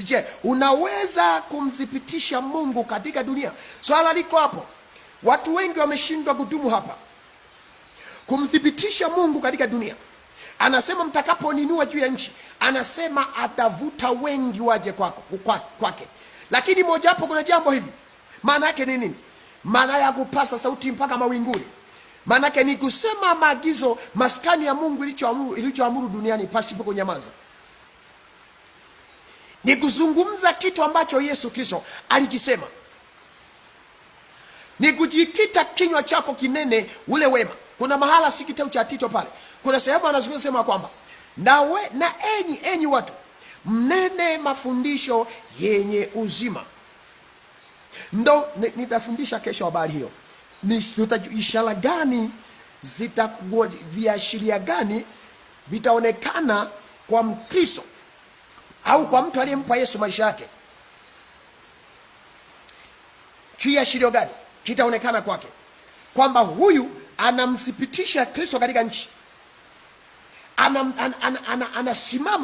Je, unaweza kumthibitisha Mungu katika dunia? Swala liko hapo. Watu wengi wameshindwa kudumu hapa kumthibitisha Mungu katika dunia. Anasema mtakaponinua juu ya nchi, anasema atavuta wengi waje kwake. Lakini moja hapo kuna jambo hivi. Maana yake ni nini? Maana ya kupasa sauti mpaka mawinguni. Maana yake ni kusema maagizo, maskani ya Mungu ilichoamuru duniani pasipo kunyamaza. Ni kuzungumza kitu ambacho Yesu Kristo alikisema. Ni kujikita kinywa chako kinene ule wema. Kuna mahala si kitabu cha Tito pale, kuna sehemu anazungumza kwamba na enyi watu mnene mafundisho yenye uzima. Ndo nitafundisha kesho habari hiyo. Ni ishara gani zitakuwa, viashiria gani vitaonekana kwa Mkristo au kwa mtu aliyempa Yesu maisha yake? Kiashirio gani kitaonekana kwake kwamba huyu anamthibitisha Kristo katika nchi, anasimama